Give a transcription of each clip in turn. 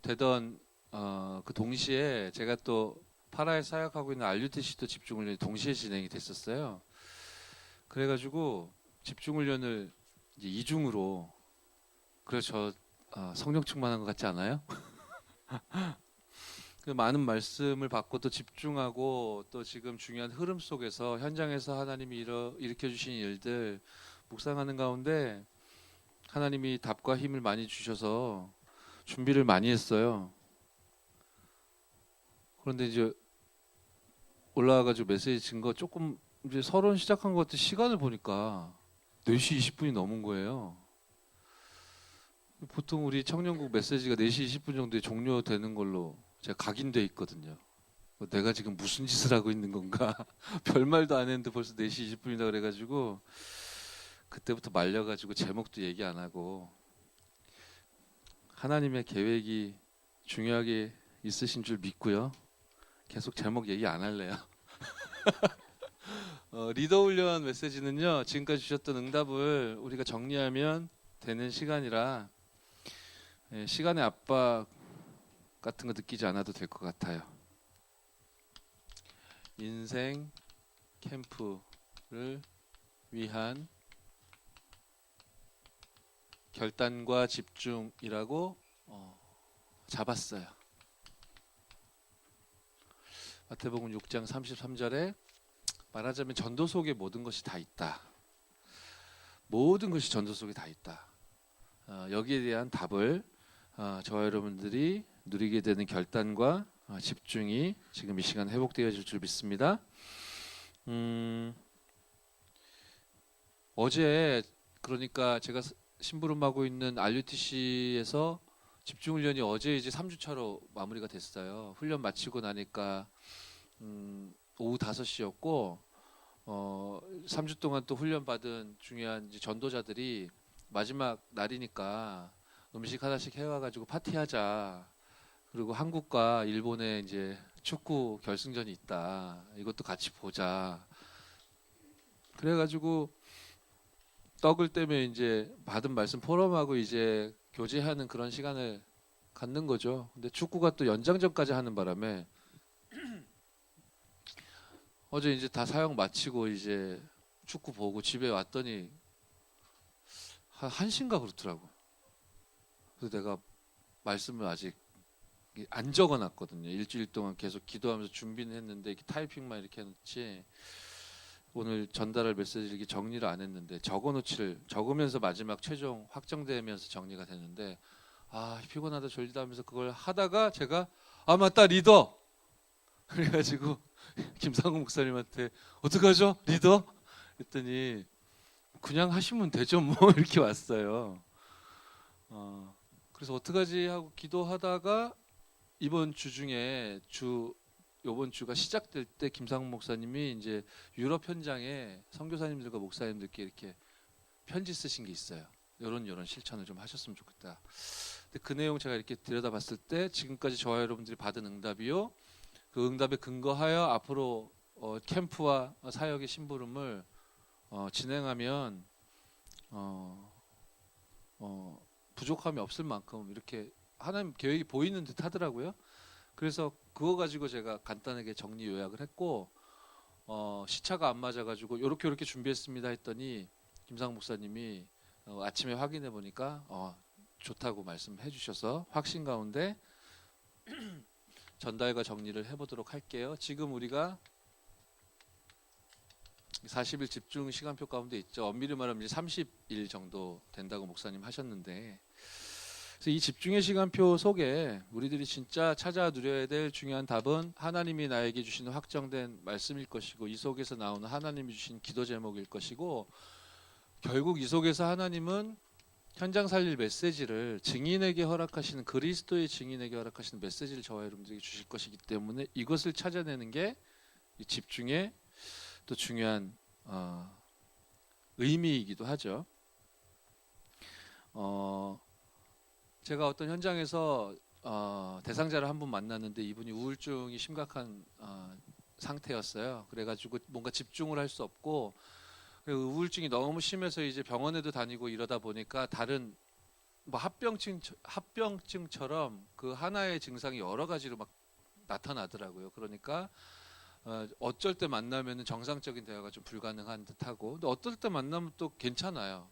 되던 그 동시에 제가 또 파라에 사역하고 있는 RUTC도 집중훈련이 동시에 진행이 됐었어요. 그래가지고 집중훈련을 이제 이중으로, 그래서 저 성령 충만한 것 같지 않아요? 그 많은 말씀을 받고 또 집중하고 또 지금 중요한 흐름 속에서 현장에서 하나님이 일으켜 주신 일들 묵상하는 가운데 하나님이 답과 힘을 많이 주셔서 준비를 많이 했어요. 그런데 이제 올라와가지고 메시지 증거 조금 이제 서론 시작한 것 같은 시간을 보니까 4시 20분이 넘은 거예요. 보통 우리 청년국 메시지가 4시 20분 정도에 종료되는 걸로 제가 각인돼 있거든요. 내가 지금 무슨 짓을 하고 있는 건가? 별말도 안 했는데 벌써 4시 20분이다 그래가지고 그때부터 말려가지고 제목도 얘기 안 하고, 하나님의 계획이 중요하게 있으신 줄 믿고요. 계속 제목 얘기 안 할래요. 리더 훈련 메시지는요, 지금까지 주셨던 응답을 우리가 정리하면 되는 시간이라 시간의 압박 같은 거 느끼지 않아도 될 것 같아요. 인생 캠프를 위한 결단과 집중이라고 잡았어요. 마태복음 6장 33절에 말하자면 전도 속에 모든 것이 다 있다. 모든 것이 전도 속에 다 있다. 여기에 대한 답을 저와 여러분들이 누리게 되는 결단과 집중이 지금 이 시간 회복되어질 줄 믿습니다. 어제 그러니까 제가 심부름하고 있는 RUTC에서 집중훈련이 어제 이제 3주차로 마무리가 됐어요. 훈련 마치고 나니까 오후 5시였고 3주 동안 또 훈련 받은 중요한 이제 전도자들이 마지막 날이니까 음식 하나씩 해와가지고 파티하자. 그리고 한국과 일본의 이제 축구 결승전이 있다. 이것도 같이 보자. 그래가지고 떡을 떼면 이제 받은 말씀 포럼하고 이제 교제하는 그런 시간을 갖는 거죠. 근데 축구가 또 연장전까지 하는 바람에 어제 이제 다 사역 마치고 이제 축구 보고 집에 왔더니 한 1시인가 그렇더라고. 그래서 내가 말씀을 아직 안 적어놨거든요. 일주일 동안 계속 기도하면서 준비는 했는데 이렇게 타이핑만 이렇게 해놓지 오늘 전달할 메시지를 이렇게 정리를 안 했는데 적으면서 마지막 최종 확정되면서 정리가 되는데, 피곤하다 졸리다 하면서 그걸 하다가 제가 맞다 리더 그래가지고 김상훈 목사님한테 어떡하죠 리더? 했더니 그냥 하시면 되죠 뭐 이렇게 왔어요. 그래서 어떡하지 하고 기도하다가 이번 주 중에 이번 주가 시작될 때 김상훈 목사님이 이제 유럽 현장에 선교사님들과 목사님들께 이렇게 편지 쓰신 게 있어요. 이런 실천을 좀 하셨으면 좋겠다. 근데 그 내용 제가 이렇게 들여다봤을 때 지금까지 저와 여러분들이 받은 응답이요, 그 응답에 근거하여 앞으로 캠프와 사역의 심부름을 진행하면 부족함이 없을 만큼 이렇게 하나님 계획이 보이는 듯 하더라고요. 그래서 그거 가지고 제가 간단하게 정리 요약을 했고, 시차가 안 맞아가지고 요렇게 준비했습니다 했더니 김상훈 목사님이 아침에 확인해 보니까 좋다고 말씀해 주셔서 확신 가운데 전달과 정리를 해보도록 할게요. 지금 우리가 40일 집중 시간표 가운데 있죠. 엄밀히 말하면 이제 30일 정도 된다고 목사님 하셨는데, 그래서 이 집중의 시간표 속에 우리들이 진짜 찾아 누려야 될 중요한 답은 하나님이 나에게 주시는 확정된 말씀일 것이고, 이 속에서 나오는 하나님이 주신 기도 제목일 것이고, 결국 이 속에서 하나님은 현장 살릴 메시지를 증인에게 허락하시는, 그리스도의 증인에게 허락하시는 메시지를 저와 여러분들에게 주실 것이기 때문에 이것을 찾아내는 게 이 집중의 또 중요한 의미이기도 하죠. 제가 어떤 현장에서 대상자를 한 분 만났는데 이분이 우울증이 심각한 상태였어요. 그래가지고 뭔가 집중을 할 수 없고, 우울증이 너무 심해서 이제 병원에도 다니고 이러다 보니까 다른 뭐 합병증처럼 그 하나의 증상이 여러 가지로 막 나타나더라고요. 그러니까 어쩔 때 만나면은 정상적인 대화가 좀 불가능한 듯하고, 근데 어떨 때 만나면 또 괜찮아요.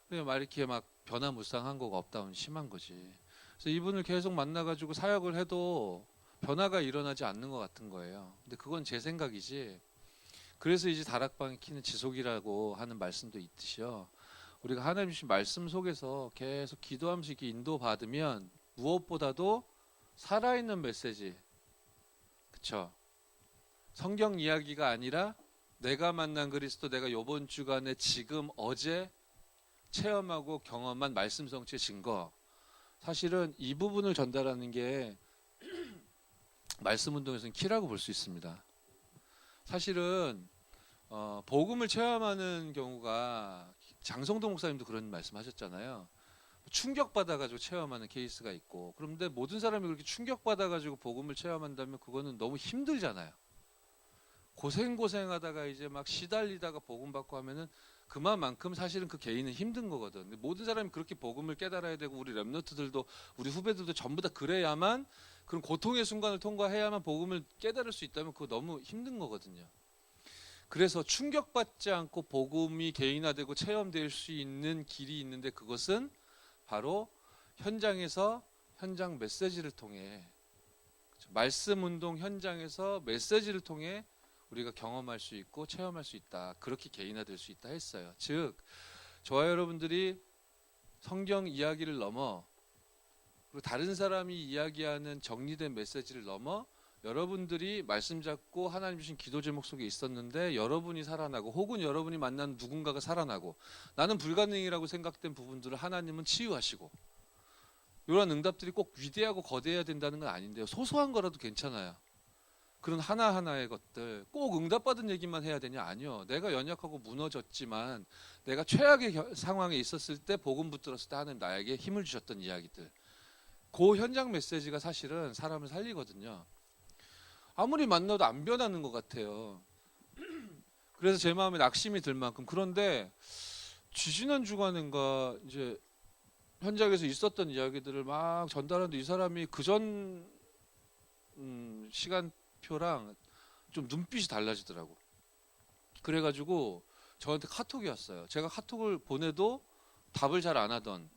그냥 막 이렇게 막 변화무쌍한 거가 업다운 심한 거지. 그래서 이분을 계속 만나가지고 사역을 해도 변화가 일어나지 않는 것 같은 거예요. 근데 그건 제 생각이지. 그래서 이제 다락방의 키는 지속이라고 하는 말씀도 있듯이요. 우리가 하나님 주신 말씀 속에서 계속 기도하면서 이렇게 인도받으면 무엇보다도 살아있는 메시지, 그쵸? 성경 이야기가 아니라 내가 만난 그리스도, 내가 요번 주간에 지금 어제 체험하고 경험한 말씀 성취의 증거, 사실은 이 부분을 전달하는 게 말씀 운동에서는 키라고 볼 수 있습니다. 사실은 복음을 체험하는 경우가, 장성도 목사님도 그런 말씀하셨잖아요. 충격받아가지고 체험하는 케이스가 있고, 그런데 모든 사람이 그렇게 충격받아가지고 복음을 체험한다면 그거는 너무 힘들잖아요. 고생하다가 이제 막 시달리다가 복음 받고 하면은 그만큼 사실은 그 개인은 힘든 거거든. 근데 모든 사람이 그렇게 복음을 깨달아야 되고, 우리 랩너트들도 우리 후배들도 전부 다 그래야만, 그런 고통의 순간을 통과해야만 복음을 깨달을 수 있다면 그거 너무 힘든 거거든요. 그래서 충격받지 않고 복음이 개인화되고 체험될 수 있는 길이 있는데, 그것은 바로 현장에서 현장 메시지를 통해, 말씀 운동 현장에서 메시지를 통해 우리가 경험할 수 있고 체험할 수 있다. 그렇게 개인화될 수 있다 했어요. 즉, 저와 여러분들이 성경 이야기를 넘어, 그리고 다른 사람이 이야기하는 정리된 메시지를 넘어 여러분들이 말씀 잡고 하나님 주신 기도 제목 속에 있었는데 여러분이 살아나고, 혹은 여러분이 만난 누군가가 살아나고, 나는 불가능이라고 생각된 부분들을 하나님은 치유하시고, 이런 응답들이 꼭 위대하고 거대해야 된다는 건 아닌데요. 소소한 거라도 괜찮아요. 그런 하나하나의 것들 꼭 응답받은 얘기만 해야 되냐? 아니요. 내가 연약하고 무너졌지만 내가 최악의 상황에 있었을 때 복음 붙들었을 때 하나님 나에게 힘을 주셨던 이야기들, 그 현장 메시지가 사실은 사람을 살리거든요. 아무리 만나도 안 변하는 것 같아요. 그래서 제 마음에 낙심이 들 만큼. 그런데 지지난 주간인가 이제 현장에서 있었던 이야기들을 막 전달하는데, 이 사람이 그전 시간표랑 좀 눈빛이 달라지더라고. 그래가지고 저한테 카톡이 왔어요. 제가 카톡을 보내도 답을 잘 안 하던,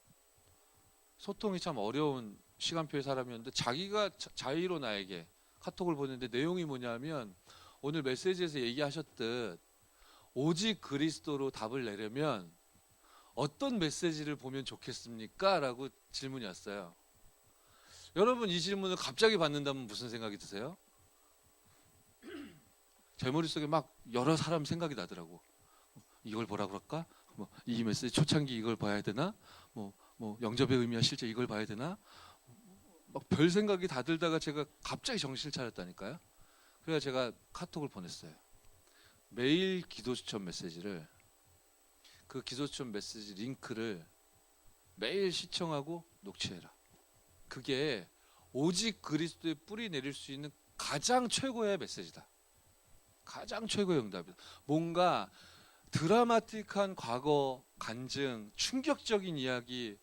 소통이 참 어려운 시간표의 사람이었는데, 자기가 자의로 나에게 카톡을 보냈는데 내용이 뭐냐면, 오늘 메시지에서 얘기하셨듯 오직 그리스도로 답을 내려면 어떤 메시지를 보면 좋겠습니까? 라고 질문이 왔어요. 여러분, 이 질문을 갑자기 받는다면 무슨 생각이 드세요? 제 머릿속에 막 여러 사람 생각이 나더라고. 이걸 보라 그럴까? 이 메시지 초창기 이걸 봐야 되나? 영접의 의미와 실제 이걸 봐야 되나? 막 별 생각이 다 들다가 제가 갑자기 정신을 차렸다니까요. 그래서 제가 카톡을 보냈어요. 매일 기도 추천 메시지를, 그 기도 추천 메시지 링크를 매일 시청하고 녹취해라. 그게 오직 그리스도의 뿌리 내릴 수 있는 가장 최고의 메시지다. 가장 최고의 응답이다. 뭔가 드라마틱한 과거 간증, 충격적인 이야기,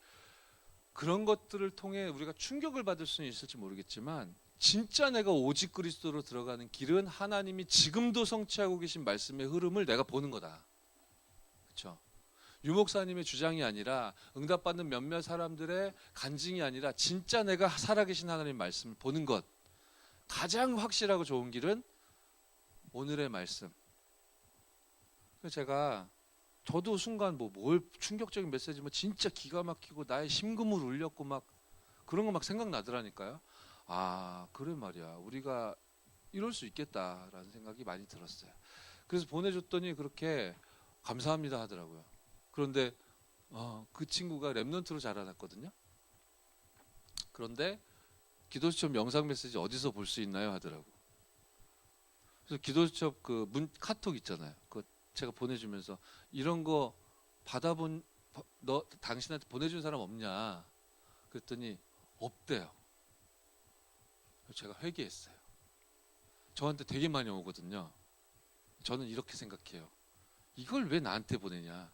그런 것들을 통해 우리가 충격을 받을 수는 있을지 모르겠지만, 진짜 내가 오직 그리스도로 들어가는 길은 하나님이 지금도 성취하고 계신 말씀의 흐름을 내가 보는 거다. 그렇죠? 유목사님의 주장이 아니라, 응답받는 몇몇 사람들의 간증이 아니라, 진짜 내가 살아계신 하나님 말씀을 보는 것, 가장 확실하고 좋은 길은 오늘의 말씀. 그래서 저도 순간 뭘 충격적인 메시지, 진짜 기가 막히고 나의 심금을 울렸고 막 그런 거 막 생각나더라니까요. 아, 그래 말이야. 우리가 이럴 수 있겠다라는 생각이 많이 들었어요. 그래서 보내줬더니 그렇게 감사합니다 하더라고요. 그런데 그 친구가 랩넌트로 자라났거든요. 그런데 기도수첩 영상 메시지 어디서 볼 수 있나요? 하더라고. 그래서 기도수첩 카톡 있잖아요. 제가 보내주면서 이런 거 당신한테 보내준 사람 없냐? 그랬더니 없대요. 제가 회개했어요. 저한테 되게 많이 오거든요. 저는 이렇게 생각해요. 이걸 왜 나한테 보내냐?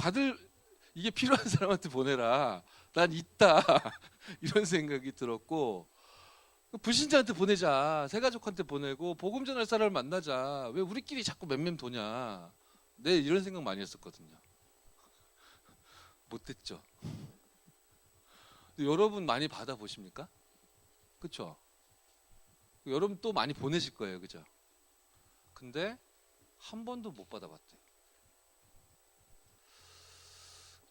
받을 이게 필요한 사람한테 보내라. 난 있다. 이런 생각이 들었고 불신자한테 보내자. 새가족한테 보내고 복음 전할 사람을 만나자. 왜 우리끼리 자꾸 맴맴 도냐. 네, 이런 생각 많이 했었거든요. 못했죠. 여러분 많이 받아보십니까? 그렇죠? 여러분 또 많이 보내실 거예요. 그죠? 근데 한 번도 못 받아봤대요.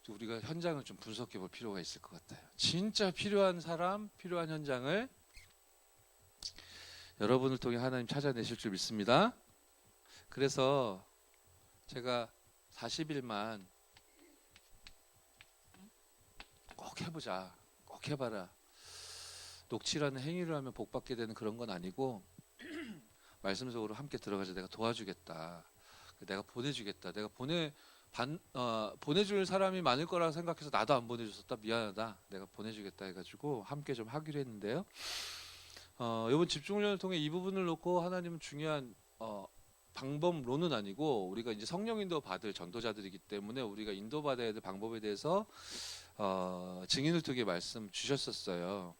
우리가 현장을 좀 분석해 볼 필요가 있을 것 같아요. 진짜 필요한 사람, 필요한 현장을 여러분을 통해 하나님 찾아내실 줄 믿습니다. 그래서 제가 40일만 꼭 해보자. 꼭 해봐라. 녹취라는 행위를 하면 복 받게 되는 그런 건 아니고 말씀 속으로 함께 들어가서 내가 도와주겠다. 내가 보내주겠다. 내가 보내줄 사람이 많을 거라 생각해서 나도 안 보내줬었다. 미안하다. 내가 보내주겠다 해가지고 함께 좀 하기로 했는데요. 이번 집중훈련을 통해 이 부분을 놓고 하나님은 중요한 방법론은 아니고 우리가 이제 성령 인도 받을 전도자들이기 때문에 우리가 인도 받아야 될 방법에 대해서 증인을 통해 말씀 주셨었어요.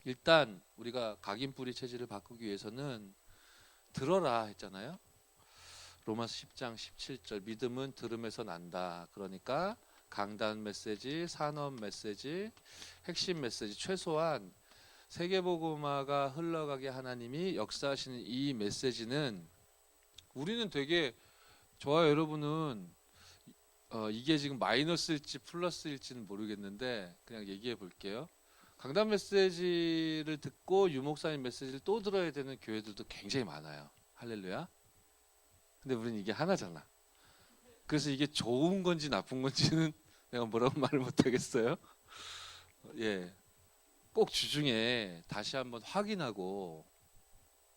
일단 우리가 각인뿌리 체질을 바꾸기 위해서는 들어라 했잖아요. 로마서 10장 17절 믿음은 들음에서 난다. 그러니까 강단 메시지, 산업 메시지, 핵심 메시지 최소한 세계복음화가 흘러가게 하나님이 역사하시는 이 메시지는 우리는 되게 저와 여러분은 이게 지금 마이너스일지 플러스일지는 모르겠는데 그냥 얘기해 볼게요. 강단 메시지를 듣고 유목사님 메시지를 또 들어야 되는 교회들도 굉장히 많아요. 할렐루야. 근데 우리는 이게 하나잖아. 그래서 이게 좋은 건지 나쁜 건지는 내가 뭐라고 말을 못 하겠어요. 예. 꼭 주중에 다시 한번 확인하고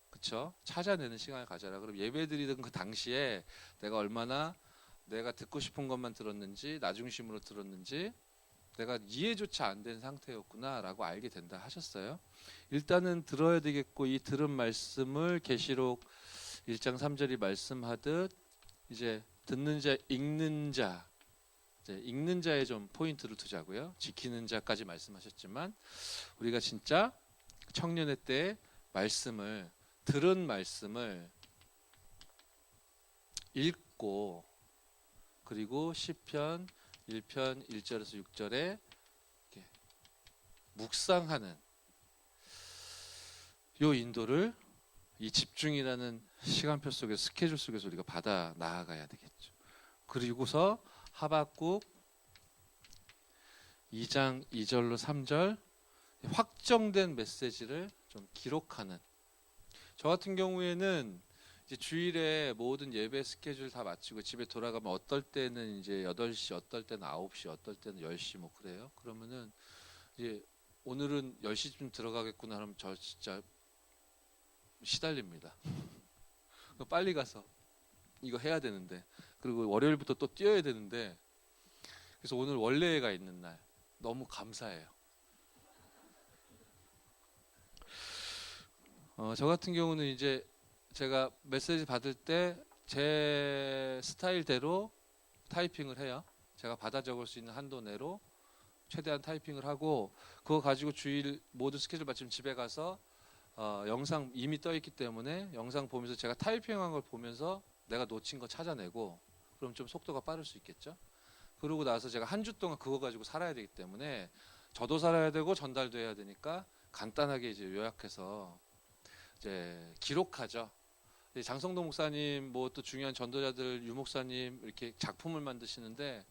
그쵸? 찾아내는 시간을 가져라. 그럼 예배드리던 그 당시에 내가 얼마나 내가 듣고 싶은 것만 들었는지 나중심으로 들었는지 내가 이해조차 안 된 상태였구나 라고 알게 된다 하셨어요. 일단은 들어야 되겠고 이 들은 말씀을 계시록 1장 3절이 말씀하듯 이제 듣는 자, 읽는 자, 이제 읽는 자에 좀 포인트를 두자고요. 지키는 자까지 말씀하셨지만 우리가 진짜 청년의 때 말씀을 들은 말씀을 읽고 그리고 시편 1편 1절에서 6절에 묵상하는 요 인도를 이 집중이라는 시간표 속에서 스케줄 속에서 우리가 받아 나아가야 되겠죠. 그리고서 하박국 2장 2절로 3절 확정된 메시지를 좀 기록하는. 저 같은 경우에는 이제 주일에 모든 예배 스케줄 다 마치고 집에 돌아가면 어떨 때는 이제 8시, 어떨 때는 9시, 어떨 때는 10시 뭐 그래요. 그러면은 이제 오늘은 10시쯤 들어가겠구나 하면 저 진짜 시달립니다. 빨리 가서 이거 해야 되는데 그리고 월요일부터 또 뛰어야 되는데 그래서 오늘 원래가 있는 날 너무 감사해요. 저 같은 경우는 이제 제가 메시지 받을 때 제 스타일대로 타이핑을 해요. 제가 받아 적을 수 있는 한도 내로 최대한 타이핑을 하고 그거 가지고 주일 모든 스케줄 마치면 집에 가서 영상 이미 떠 있기 때문에 영상 보면서 제가 타이핑한 걸 보면서 내가 놓친 거 찾아내고 그럼 좀 속도가 빠를 수 있겠죠. 그러고 나서 제가 한 주 동안 그거 가지고 살아야 되기 때문에 저도 살아야 되고 전달도 해야 되니까 간단하게 이제 요약해서 이제 기록하죠. 장성동 목사님 뭐 또 중요한 전도자들 유 목사님 이렇게 작품을 만드시는데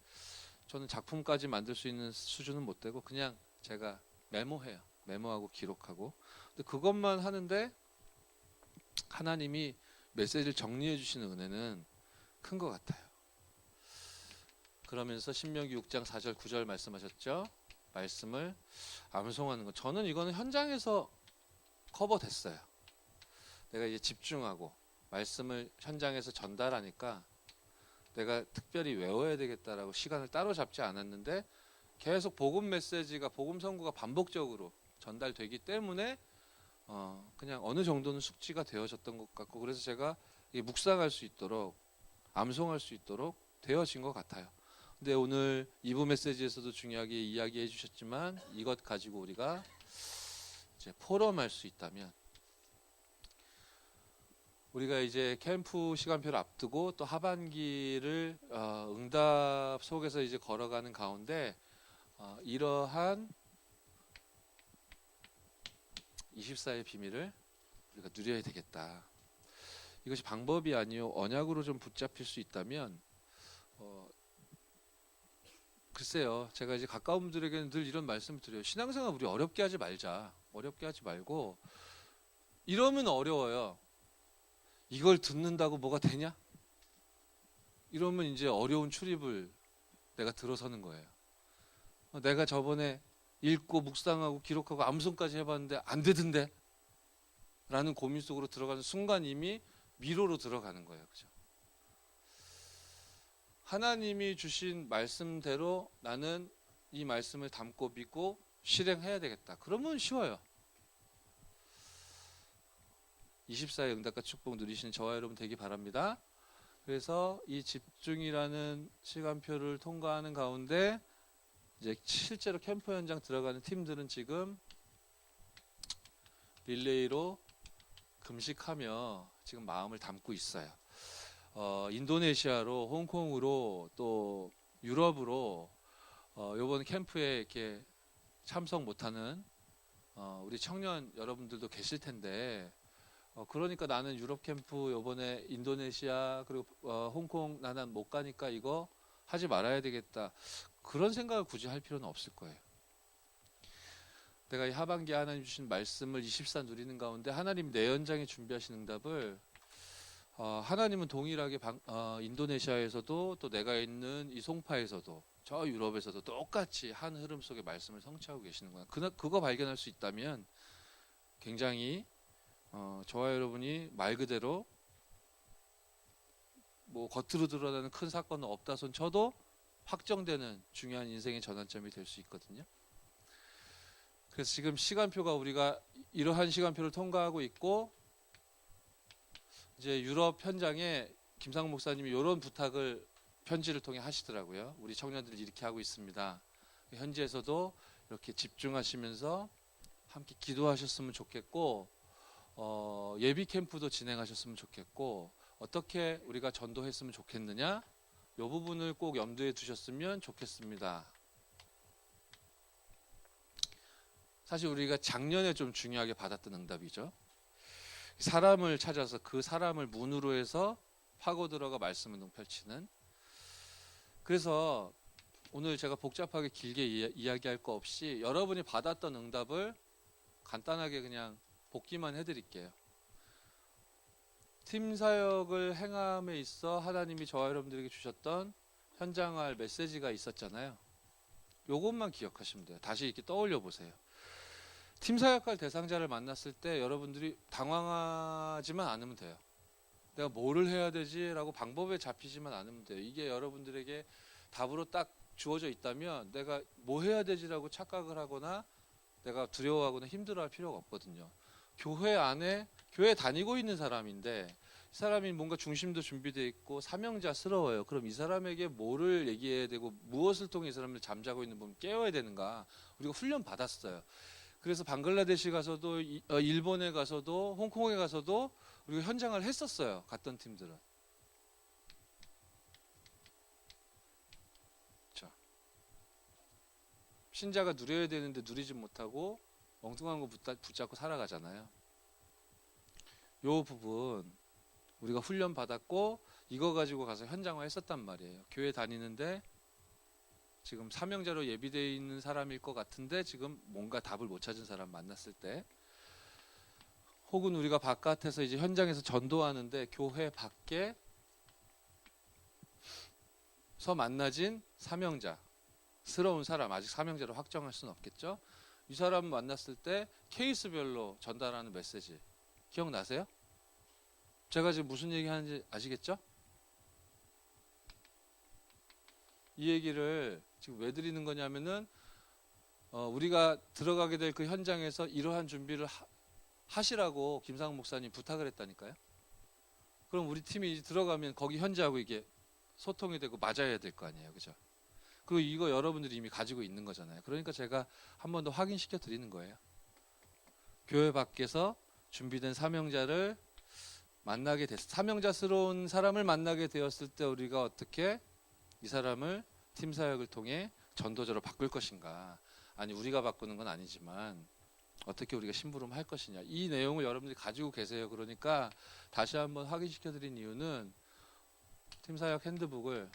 저는 작품까지 만들 수 있는 수준은 못 되고 그냥 제가 메모해요. 메모하고 기록하고. 근데 그것만 하는데 하나님이 메시지를 정리해 주시는 은혜는 큰 것 같아요. 그러면서 신명기 6장 4절 9절 말씀하셨죠. 말씀을 암송하는 거. 저는 이거는 현장에서 커버됐어요. 내가 이제 집중하고 말씀을 현장에서 전달하니까 내가 특별히 외워야 되겠다라고 시간을 따로 잡지 않았는데 계속 복음 메시지가 복음 선고가 반복적으로 전달되기 때문에 그냥 어느 정도는 숙지가 되어졌던 것 같고 그래서 제가 묵상할 수 있도록 암송할 수 있도록 되어진 것 같아요. 근데 오늘 2부 메시지에서도 중요하게 이야기해 주셨지만 이것 가지고 우리가 이제 포럼할 수 있다면, 우리가 이제 캠프 시간표를 앞두고 또 하반기를 응답 속에서 이제 걸어가는 가운데 이러한 24의 비밀을 우리가 누려야 되겠다. 이것이 방법이 아니요 언약으로 좀 붙잡힐 수 있다면, 글쎄요, 제가 이제 가까운 분들에게는 늘 이런 말씀을 드려요. 신앙생활 우리 어렵게 하지 말자. 어렵게 하지 말고, 이러면 어려워요. 이걸 듣는다고 뭐가 되냐? 이러면 이제 어려운 출입을 내가 들어서는 거예요. 내가 저번에 읽고 묵상하고 기록하고 암송까지 해봤는데 안 되던데? 라는 고민 속으로 들어가는 순간 이미 미로로 들어가는 거예요. 그죠? 하나님이 주신 말씀대로 나는 이 말씀을 담고 믿고 실행해야 되겠다. 그러면 쉬워요. 24의 응답과 축복 누리시는 저와 여러분 되기 바랍니다. 그래서 이 집중이라는 시간표를 통과하는 가운데 이제 실제로 캠프 현장 들어가는 팀들은 지금 릴레이로 금식하며 지금 마음을 담고 있어요. 인도네시아로, 홍콩으로, 또 유럽으로 이번 캠프에 이렇게 참석 못하는 우리 청년 여러분들도 계실 텐데, 그러니까 나는 유럽 캠프 이번에 인도네시아 그리고 홍콩 나는 못 가니까 이거 하지 말아야 되겠다, 그런 생각을 굳이 할 필요는 없을 거예요. 내가 이 하반기에 하나님 주신 말씀을 24 누리는 가운데 하나님 내 연장에 준비하신 응답을 하나님은 동일하게 인도네시아에서도 또 내가 있는 이 송파에서도 저 유럽에서도 똑같이 한 흐름 속의 말씀을 성취하고 계시는 거야. 그거 발견할 수 있다면 굉장히 저와 여러분이 말 그대로 뭐 겉으로 드러나는 큰 사건은 없다 손 쳐도 확정되는 중요한 인생의 전환점이 될 수 있거든요. 그래서 지금 시간표가 우리가 이러한 시간표를 통과하고 있고, 이제 유럽 현장에 김상훈 목사님이 이런 부탁을 편지를 통해 하시더라고요. 우리 청년들이 이렇게 하고 있습니다. 현지에서도 이렇게 집중하시면서 함께 기도하셨으면 좋겠고, 예비 캠프도 진행하셨으면 좋겠고, 어떻게 우리가 전도했으면 좋겠느냐, 이 부분을 꼭 염두에 두셨으면 좋겠습니다. 사실 우리가 작년에 좀 중요하게 받았던 응답이죠. 사람을 찾아서 그 사람을 문으로 해서 파고 들어가 말씀 운동 펼치는. 그래서 오늘 제가 복잡하게 길게 이야기할 거 없이 여러분이 받았던 응답을 간단하게 그냥 복기만 해드릴게요. 팀 사역을 행함에 있어 하나님이 저와 여러분들에게 주셨던 현장할 메시지가 있었잖아요. 요것만 기억하시면 돼요. 다시 이렇게 떠올려 보세요. 팀 사역할 대상자를 만났을 때 여러분들이 당황하지만 않으면 돼요. 내가 뭐를 해야 되지? 라고 방법에 잡히지만 않으면 돼요. 이게 여러분들에게 답으로 딱 주어져 있다면 내가 뭐 해야 되지라고 착각을 하거나 내가 두려워하거나 힘들어할 필요가 없거든요. 교회 안에 교회 다니고 있는 사람인데 이 사람이 뭔가 중심도 준비되어 있고 사명자스러워요. 그럼 이 사람에게 뭐를 얘기해야 되고 무엇을 통해 이 사람을 잠자고 있는 부분 깨워야 되는가? 우리가 훈련 받았어요. 그래서 방글라데시 가서도 일본에 가서도 홍콩에 가서도 우리가 현장을 했었어요. 갔던 팀들은. 자, 신자가 누려야 되는데 누리지 못하고 엉뚱한 거 붙잡고 살아가잖아요. 요 부분 우리가 훈련 받았고 이거 가지고 가서 현장화 했었단 말이에요. 교회 다니는데 지금 사명자로 예비되어 있는 사람일 것 같은데 지금 뭔가 답을 못 찾은 사람 만났을 때, 혹은 우리가 바깥에서 이제 현장에서 전도하는데 교회 밖에서 만나진 사명자스러운 사람, 아직 사명자로 확정할 수는 없겠죠. 이 사람 만났을 때 케이스별로 전달하는 메시지 기억나세요? 제가 지금 무슨 얘기 하는지 아시겠죠? 이 얘기를 지금 왜 드리는 거냐면은 우리가 들어가게 될 그 현장에서 이러한 준비를 하시라고 김상훈 목사님 부탁을 했다니까요. 그럼 우리 팀이 들어가면 거기 현지하고 이게 소통이 되고 맞아야 될 거 아니에요, 그죠? 그리고 이거 여러분들이 이미 가지고 있는 거잖아요. 그러니까 제가 한 번 더 확인시켜 드리는 거예요. 교회 밖에서 준비된 사명자를 만나게 됐, 사명자스러운 사람을 만나게 되었을 때 우리가 어떻게 이 사람을 팀 사역을 통해 전도자로 바꿀 것인가. 아니 우리가 바꾸는 건 아니지만 어떻게 우리가 심부름할 것이냐. 이 내용을 여러분들이 가지고 계세요. 그러니까 다시 한번 확인시켜 드린 이유는 팀 사역 핸드북을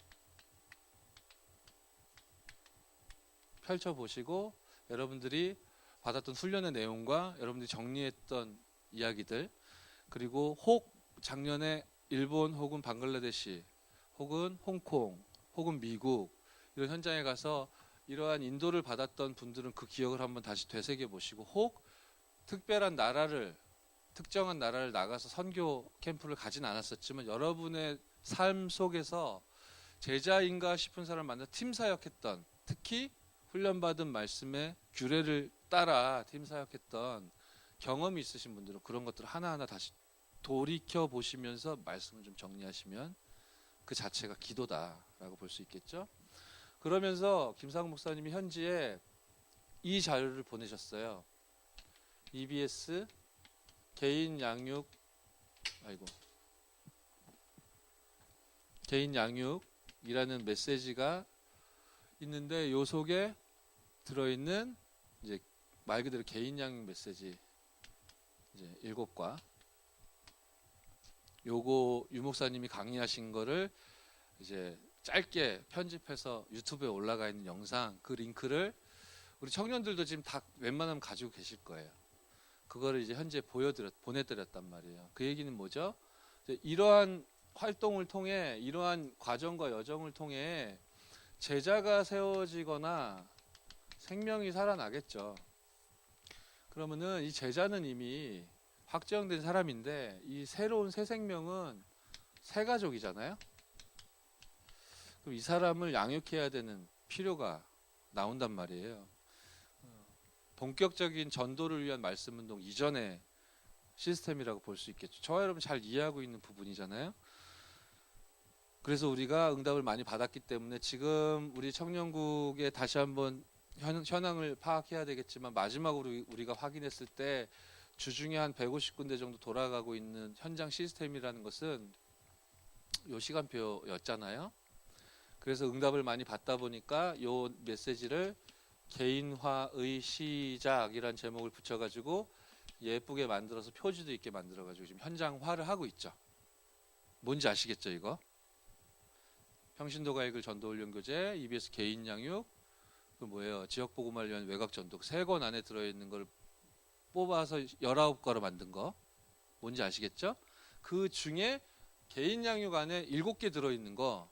펼쳐보시고 여러분들이 받았던 훈련의 내용과 여러분들이 정리했던 이야기들, 그리고 혹 작년에 일본 혹은 방글라데시 혹은 홍콩 혹은 미국 이런 현장에 가서 이러한 인도를 받았던 분들은 그 기억을 한번 다시 되새겨 보시고, 혹 특별한 나라를, 특정한 나라를 나가서 선교 캠프를 가진 않았었지만 여러분의 삶 속에서 제자인가 싶은 사람을 만나 팀 사역했던, 특히 훈련받은 말씀의 규례를 따라 팀 사역했던 경험이 있으신 분들은 그런 것들을 하나하나 다시 돌이켜 보시면서 말씀을 좀 정리하시면 그 자체가 기도다라고 볼 수 있겠죠. 그러면서 김상 목사님이 현지에 이 자료를 보내셨어요. EBS 개인 양육, 개인 양육이라는 메시지가 있는데 요 속에 들어있는 이제 말 그대로 개인 양육 메시지 이제 7과, 요거 유 목사님이 강의하신 거를 이제 짧게 편집해서 유튜브에 올라가 있는 영상, 그 링크를 우리 청년들도 지금 다 웬만하면 가지고 계실 거예요. 그거를 이제 현재 보내드렸단 말이에요. 그 얘기는 뭐죠? 이제 이러한 활동을 통해, 이러한 과정과 여정을 통해 제자가 세워지거나 생명이 살아나겠죠. 그러면은 이 제자는 이미 확정된 사람인데 이 새로운 새 생명은 새 가족이잖아요. 그럼 이 사람을 양육해야 되는 필요가 나온단 말이에요. 본격적인 전도를 위한 말씀 운동 이전의 시스템이라고 볼 수 있겠죠. 저와 여러분 잘 이해하고 있는 부분이잖아요. 그래서 우리가 응답을 많이 받았기 때문에 지금 우리 청년국에 다시 한번 현황을 파악해야 되겠지만, 마지막으로 우리가 확인했을 때 주중에 한 150군데 정도 돌아가고 있는 현장 시스템이라는 것은 요 시간표였잖아요. 그래서 응답을 많이 받다 보니까 요 메시지를 개인화의 시작이란 제목을 붙여가지고 예쁘게 만들어서 표지도 있게 만들어가지고 지금 현장화를 하고 있죠. 뭔지 아시겠죠 이거? 평신도가 읽을 전도훈련교재, EBS 개인 양육, 그 뭐예요? 지역복음화를 위한 외곽전도, 3권 안에 들어있는 걸 뽑아서 19거로 만든 거 뭔지 아시겠죠? 그 중에 개인 양육 안에 7개 들어있는 거,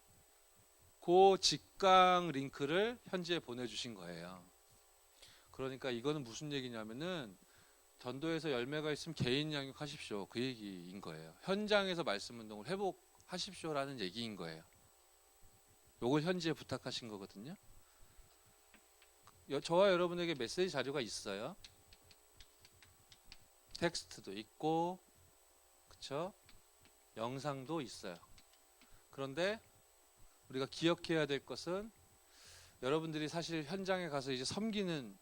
그 직강 링크를 현지에 보내주신 거예요. 그러니까 이거는 무슨 얘기냐면은 전도에서 열매가 있으면 개인 양육 하십시오, 그 얘기인 거예요. 현장에서 말씀 운동을 회복하십시오라는 얘기인 거예요. 요걸 현지에 부탁하신 거거든요. 저와 여러분에게 메시지 자료가 있어요. 텍스트도 있고, 그쵸? 영상도 있어요. 그런데 우리가 기억해야 될 것은, 여러분들이 사실 현장에 가서 이제 섬기는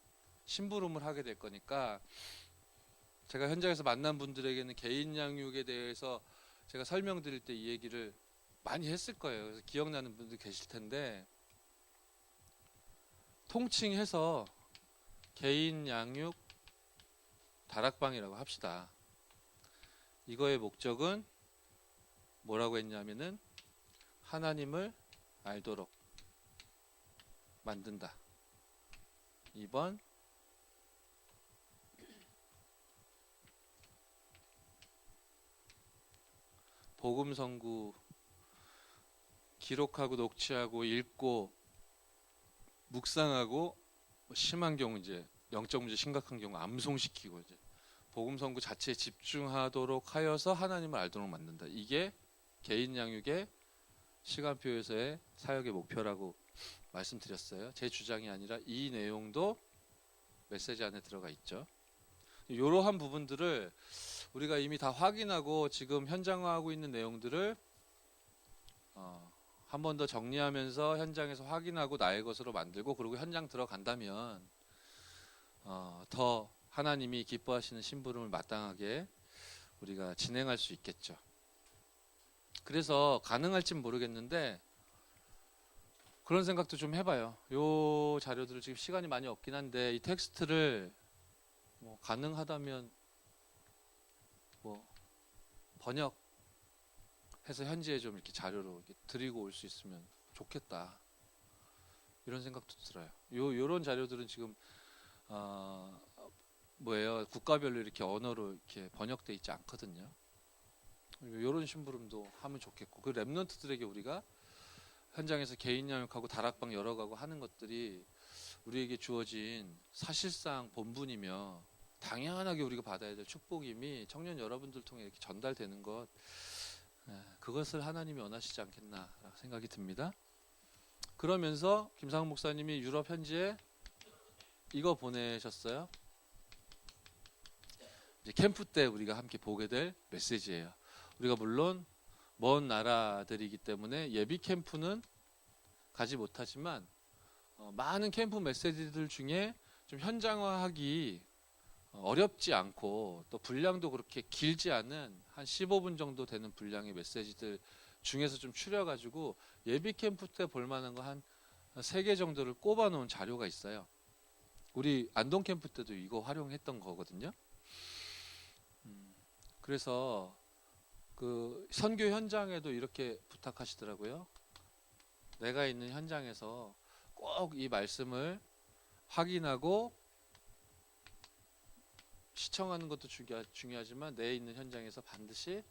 심부름을 하게 될 거니까, 제가 현장에서 만난 분들에게는 개인 양육에 대해서 제가 설명드릴 때 이 얘기를 많이 했을 거예요. 그래서 기억나는 분들 계실 텐데, 통칭해서 개인 양육 다락방이라고 합시다. 이거의 목적은 뭐라고 했냐면은 하나님을 알도록 만든다. 2번, 복음 선구 기록하고 녹취하고 읽고 묵상하고, 심한 경우 이제 영적 문제 심각한 경우 암송시키고 이제 복음 선구 자체에 집중하도록 하여서 하나님을 알도록 만든다. 이게 개인 양육의 시간표에서의 사역의 목표라고 말씀드렸어요. 제 주장이 아니라 이 내용도 메시지 안에 들어가 있죠. 이러한 부분들을 우리가 이미 다 확인하고 지금 현장화하고 있는 내용들을 한 번 더 정리하면서 현장에서 확인하고 나의 것으로 만들고 그리고 현장 들어간다면 더 하나님이 기뻐하시는 심부름을 마땅하게 우리가 진행할 수 있겠죠. 그래서 가능할진 모르겠는데 그런 생각도 좀 해봐요. 요 자료들을 지금 시간이 많이 없긴 한데 이 텍스트를 뭐 가능하다면 뭐 번역해서 현지에 좀 이렇게 자료로 이렇게 드리고 올 수 있으면 좋겠다. 이런 생각도 들어요. 요런 자료들은 지금 뭐예요? 국가별로 이렇게 언어로 이렇게 번역돼 있지 않거든요. 요런 심부름도 하면 좋겠고 그 랩런트들에게 우리가 현장에서 개인 양육하고 다락방 열어가고 하는 것들이 우리에게 주어진 사실상 본분이며 당연하게 우리가 받아야 될 축복임이 청년 여러분들 통해 이렇게 전달되는 것 그것을 하나님이 원하시지 않겠나 생각이 듭니다. 그러면서 김상훈 목사님이 유럽 현지에 이거 보내셨어요. 이제 캠프 때 우리가 함께 보게 될 메시지예요. 우리가 물론 먼 나라들이기 때문에 예비 캠프는 가지 못하지만 많은 캠프 메시지들 중에 좀 현장화하기 어렵지 않고 또 분량도 그렇게 길지 않은 한 15분 정도 되는 분량의 메시지들 중에서 좀 추려가지고 예비 캠프 때 볼만한 거 한 3개 정도를 꼽아 놓은 자료가 있어요. 우리 안동 캠프 때도 이거 활용했던 거거든요. 그래서 그 선교 현장에도 이렇게 부탁하시더라고요. 내가 있는 현장에서 꼭 이 말씀을 확인하고 시청하는 것도 중요하지만 내 있는 현장에서 반드시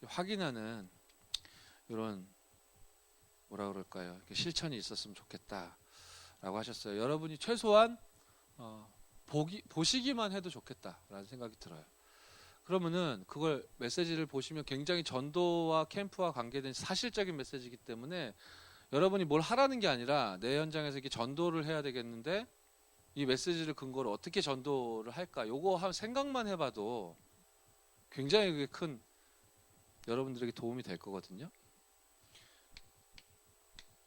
확인하는 이런 뭐라 그럴까요? 실천이 있었으면 좋겠다라고 하셨어요. 여러분이 최소한 보시기만 해도 좋겠다라는 생각이 들어요. 그러면은 그걸 메시지를 보시면 굉장히 전도와 캠프와 관계된 사실적인 메시지이기 때문에 여러분이 뭘 하라는 게 아니라 내 현장에서 이렇게 전도를 해야 되겠는데 이 메시지를 근거로 어떻게 전도를 할까 요거 한 생각만 해봐도 굉장히 그게 큰 여러분들에게 도움이 될 거거든요.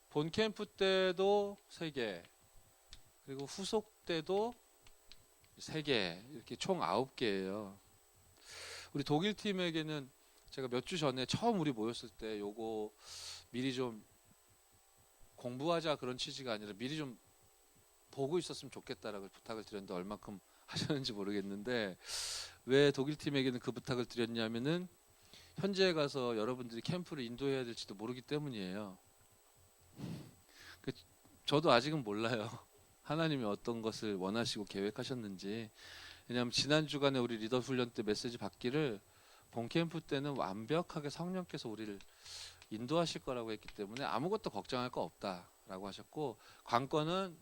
본 캠프 때도 3개 그리고 후속 때도 3개 이렇게 총 9개예요. 우리 독일 팀에게는 제가 몇 주 전에 처음 우리 모였을 때 요거 미리 좀 공부하자 그런 취지가 아니라 미리 좀 보고 있었으면 좋겠다라고 부탁을 드렸는데 얼마큼 하셨는지 모르겠는데 왜 독일 팀에게는 그 부탁을 드렸냐면은 현지에 가서 여러분들이 캠프를 인도해야 될지도 모르기 때문이에요. 저도 아직은 몰라요. 하나님이 어떤 것을 원하시고 계획하셨는지. 왜냐하면 지난 주간에 우리 리더 훈련 때 메시지 받기를 본 캠프 때는 완벽하게 성령께서 우리를 인도하실 거라고 했기 때문에 아무것도 걱정할 거 없다라고 하셨고 관건은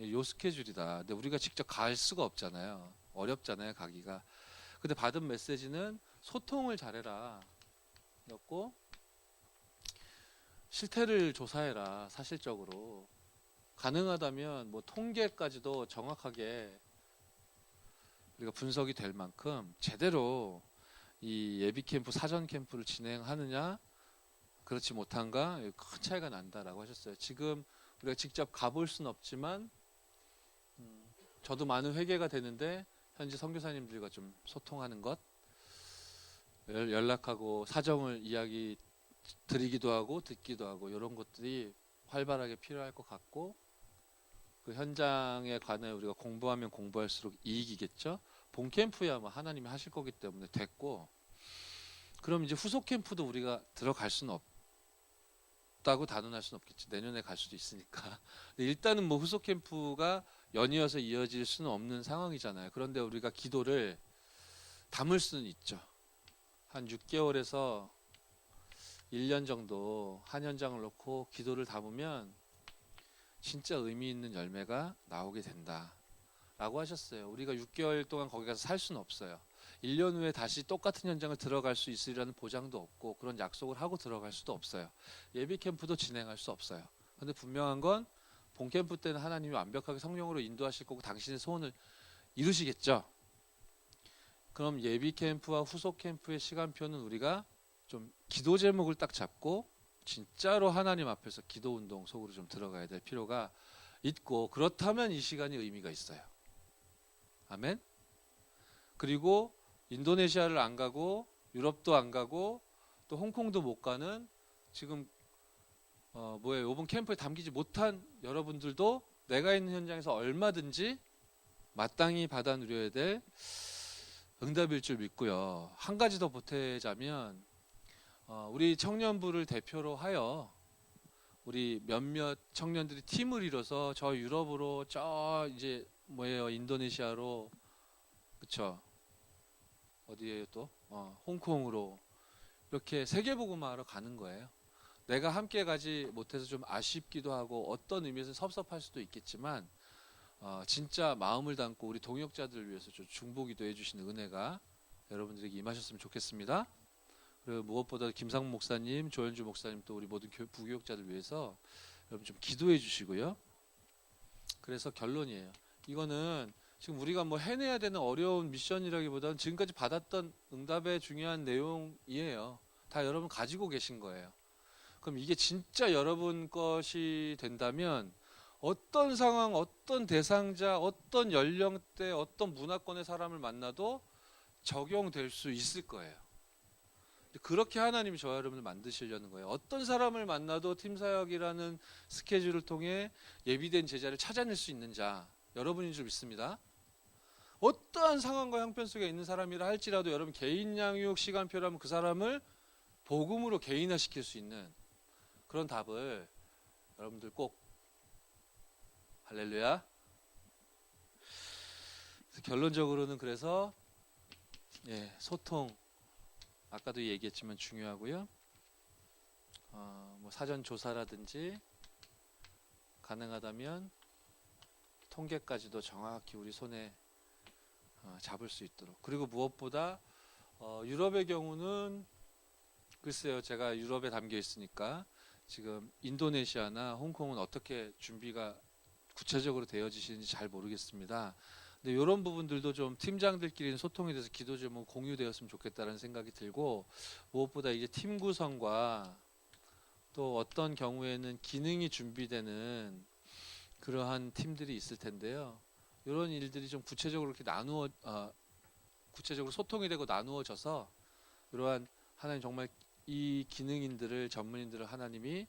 요 스케줄이다. 근데 우리가 직접 갈 수가 없잖아요. 어렵잖아요, 가기가. 근데 받은 메시지는 소통을 잘해라. 였고 실태를 조사해라. 사실적으로. 가능하다면 뭐 통계까지도 정확하게 우리가 분석이 될 만큼 제대로 이 예비 캠프, 사전 캠프를 진행하느냐 그렇지 못한가 큰 차이가 난다라고 하셨어요. 지금 우리가 직접 가볼 수는 없지만 저도 많은 회개가 되는데 현지 선교사님들과 좀 소통하는 것 연락하고 사정을 이야기 드리기도 하고 듣기도 하고 이런 것들이 활발하게 필요할 것 같고 그 현장에 관해 우리가 공부하면 공부할수록 이익이겠죠. 본 캠프야 뭐 하나님이 하실 거기 때문에 됐고 그럼 이제 후속 캠프도 우리가 들어갈 수는 없다고 단언할 수는 없겠지. 내년에 갈 수도 있으니까. 일단은 뭐 후속 캠프가 연이어서 이어질 수는 없는 상황이잖아요. 그런데 우리가 기도를 담을 수는 있죠. 한 6개월에서 1년 정도 한 현장을 놓고 기도를 담으면 진짜 의미 있는 열매가 나오게 된다 라고 하셨어요. 우리가 6개월 동안 거기 가서 살 수는 없어요. 1년 후에 다시 똑같은 현장을 들어갈 수 있으리라는 보장도 없고 그런 약속을 하고 들어갈 수도 없어요. 예비 캠프도 진행할 수 없어요. 그런데 분명한 건 본 캠프 때는 하나님이 완벽하게 성령으로 인도하실 거고 당신의 소원을 이루시겠죠. 그럼 예비 캠프와 후속 캠프의 시간표는 우리가 좀 기도 제목을 딱 잡고 진짜로 하나님 앞에서 기도 운동 속으로 좀 들어가야 될 필요가 있고, 그렇다면 이 시간이 의미가 있어요. 아멘. 그리고 인도네시아를 안 가고 유럽도 안 가고 또 홍콩도 못 가는 지금 이번 캠프에 담기지 못한 여러분들도 내가 있는 현장에서 얼마든지 마땅히 받아 누려야 될 응답일 줄 믿고요. 한 가지 더 보태자면 우리 청년부를 대표로 하여 우리 몇몇 청년들이 팀을 이뤄서 저 유럽으로 저 이제 인도네시아로, 그쵸? 어디에요 또? 홍콩으로 이렇게 세계복음화하러 가는 거예요. 내가 함께 가지 못해서 좀 아쉽기도 하고 어떤 의미에서 섭섭할 수도 있겠지만 진짜 마음을 담고 우리 동역자들을 위해서 좀 중보기도 해주시는 은혜가 여러분들에게 임하셨으면 좋겠습니다. 그리고 무엇보다 김상무 목사님, 조현주 목사님 또 우리 모든 부교역자들 위해서 여러분 좀 기도해 주시고요. 그래서 결론이에요. 이거는 지금 우리가 해내야 되는 어려운 미션이라기보다는 지금까지 받았던 응답의 중요한 내용이에요. 다 여러분 가지고 계신 거예요. 그럼 이게 진짜 여러분 것이 된다면 어떤 상황, 어떤 대상자, 어떤 연령대, 어떤 문화권의 사람을 만나도 적용될 수 있을 거예요. 그렇게 하나님이 저와 여러분을 만드시려는 거예요. 어떤 사람을 만나도 팀 사역이라는 스케줄을 통해 예비된 제자를 찾아낼 수 있는 자, 여러분인 줄 믿습니다. 어떠한 상황과 형편 속에 있는 사람이라 할지라도 여러분 개인 양육 시간표라면 그 사람을 복음으로 개인화시킬 수 있는 그런 답을 여러분들 꼭, 할렐루야. 결론적으로는 그래서 소통, 아까도 얘기했지만 중요하고요. 사전 조사라든지 가능하다면 통계까지도 정확히 우리 손에 잡을 수 있도록. 그리고 무엇보다 유럽의 경우는 글쎄요, 제가 유럽에 담겨 있으니까 지금 인도네시아나 홍콩은 어떻게 준비가 구체적으로 되어지시는지 잘 모르겠습니다. 근데 이런 부분들도 좀 팀장들끼리는 소통이 돼서 기도 제목 공유되었으면 좋겠다는 생각이 들고, 무엇보다 이제 팀 구성과 또 어떤 경우에는 기능이 준비되는 그러한 팀들이 있을 텐데요. 이런 일들이 좀 구체적으로 이렇게 구체적으로 소통이 되고 나누어져서 이러한 하나님 정말 이 기능인들을, 전문인들을 하나님이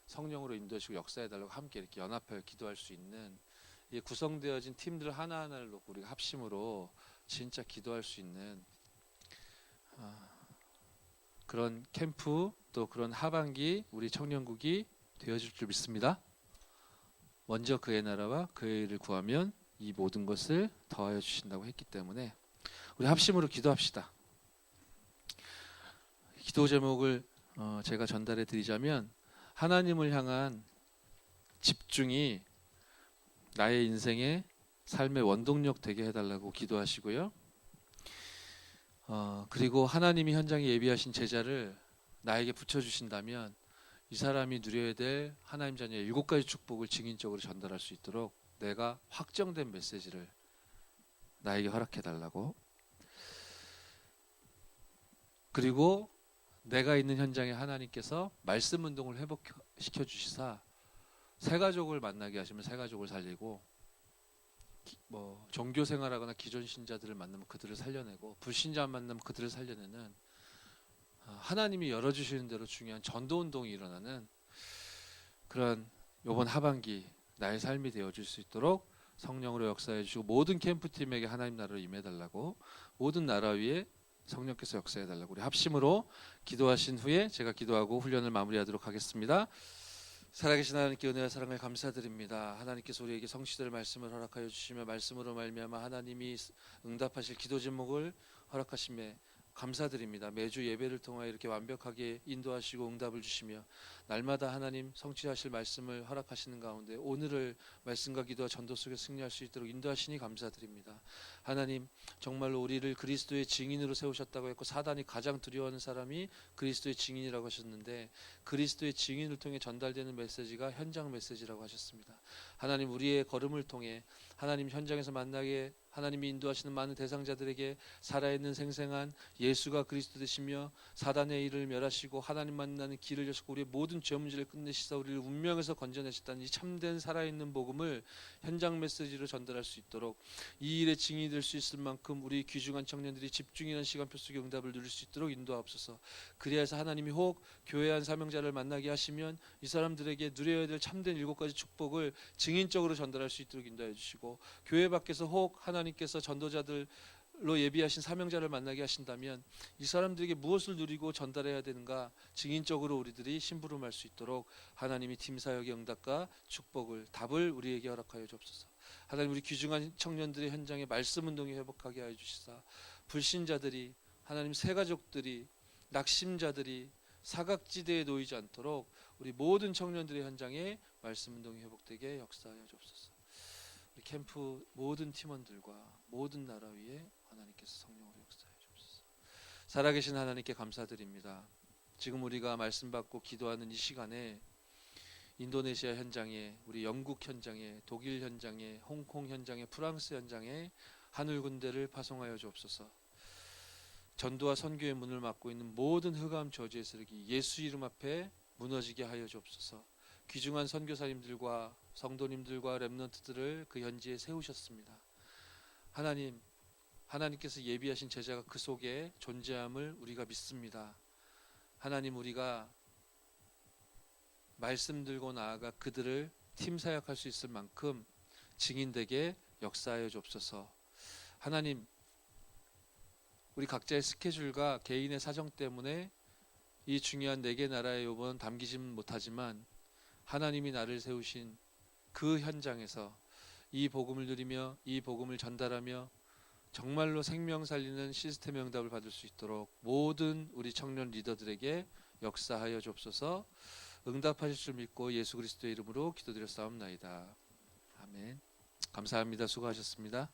성령으로 인도하시고 역사해달라고 함께 이렇게 연합하여 기도할 수 있는 이 구성되어진 팀들 하나하나를 놓고 우리가 합심으로 진짜 기도할 수 있는 그런 캠프, 또 그런 하반기 우리 청년국이 되어질 줄 믿습니다. 먼저 그의 나라와 그의 일을 구하면 이 모든 것을 더하여 주신다고 했기 때문에 우리 합심으로 기도합시다. 기도 제목을 제가 전달해 드리자면, 하나님을 향한 집중이 나의 인생의 삶의 원동력 되게 해달라고 기도하시고요. 그리고 하나님이 현장에 예비하신 제자를 나에게 붙여주신다면 이 사람이 누려야 될 하나님 자녀의 7가지 축복을 증인적으로 전달할 수 있도록 내가 확정된 메시지를 나에게 허락해달라고. 그리고 내가 있는 현장에 하나님께서 말씀 운동을 회복시켜 주시사 새 가족을 만나게 하시면 새 가족을 살리고, 종교 생활하거나 기존 신자들을 만나면 그들을 살려내고, 불신자 만나면 그들을 살려내는 하나님이 열어주시는 대로 중요한 전도 운동이 일어나는 그런 이번 하반기 나의 삶이 되어줄 수 있도록 성령으로 역사해 주시고, 모든 캠프팀에게 하나님 나라로 임해달라고, 모든 나라 위에 성령께서 역사해달라고 우리 합심으로 기도하신 후에 제가 기도하고 훈련을 마무리하도록 하겠습니다. 살아계신 하나님께 은혜와 사랑을 감사드립니다. 하나님께서 우리에게 성취될 말씀을 허락하여 주시며 말씀으로 말미암아 하나님이 응답하실 기도 제목을 허락하심에 감사드립니다. 매주 예배를 통하여 이렇게 완벽하게 인도하시고 응답을 주시며 날마다 하나님 성취하실 말씀을 허락하시는 가운데 오늘을 말씀과 기도와 전도 속에 승리할 수 있도록 인도하시니 감사드립니다. 하나님, 정말로 우리를 그리스도의 증인으로 세우셨다고 했고, 사단이 가장 두려워하는 사람이 그리스도의 증인이라고 하셨는데, 그리스도의 증인을 통해 전달되는 메시지가 현장 메시지라고 하셨습니다. 하나님, 우리의 걸음을 통해 하나님 현장에서 만나게 하나님이 인도하시는 많은 대상자들에게 살아있는 생생한 예수가 그리스도 되시며 사단의 일을 멸하시고 하나님 만나는 길을 여시고 우리의 모든 죄 문제를 끝내시사 우리를 운명에서 건져내셨다는 이 참된 살아있는 복음을 현장 메시지로 전달할 수 있도록 이 일에 증인이 될 수 있을 만큼 우리 귀중한 청년들이 집중이라는 시간표 속의 응답을 누릴 수 있도록 인도하옵소서. 그리하여서 하나님이 혹 교회 한 사명자를 만나게 하시면 이 사람들에게 누려야 될 참된 7가지 축복을 증인적으로 전달할 수 있도록 인도해 주시고, 교회 밖에서 혹 하나님께서 전도자들로 예비하신 사명자를 만나게 하신다면 이 사람들에게 무엇을 누리고 전달해야 되는가 증인적으로 우리들이 심부름할 수 있도록 하나님이 팀 사역의 응답과 축복을 답을 우리에게 허락하여 주옵소서. 하나님, 우리 귀중한 청년들의 현장에 말씀 운동이 회복하게 하여 주시사 불신자들이, 하나님 새가족들이, 낙심자들이 사각지대에 놓이지 않도록 우리 모든 청년들의 현장에 말씀 운동이 회복되게 역사하여 주옵소서. 우리 캠프 모든 팀원들과 모든 나라 위에 하나님께서 성령으로 역사하여 주옵소서. 살아계신 하나님께 감사드립니다. 지금 우리가 말씀 받고 기도하는 이 시간에 인도네시아 현장에, 우리 영국 현장에, 독일 현장에, 홍콩 현장에, 프랑스 현장에 하늘 군대를 파송하여 주옵소서. 전도와 선교의 문을 막고 있는 모든 흑암 저주의 세력이 예수 이름 앞에 무너지게 하여 주옵소서. 귀중한 선교사님들과 성도님들과 렘넌트들을 그 현지에 세우셨습니다. 하나님, 하나님께서 예비하신 제자가 그 속에 존재함을 우리가 믿습니다. 하나님, 우리가 말씀 들고 나아가 그들을 팀 사역할 수 있을 만큼 증인되게 역사하여 주옵소서. 하나님, 우리 각자의 스케줄과 개인의 사정 때문에 이 중요한 4개 나라의 요번 담기진 못하지만 하나님이 나를 세우신 그 현장에서 이 복음을 누리며 이 복음을 전달하며 정말로 생명 살리는 시스템의 응답을 받을 수 있도록 모든 우리 청년 리더들에게 역사하여 주옵소서. 응답하실 줄 믿고 예수 그리스도의 이름으로 기도드렸사옵나이다. 아멘. 감사합니다. 수고하셨습니다.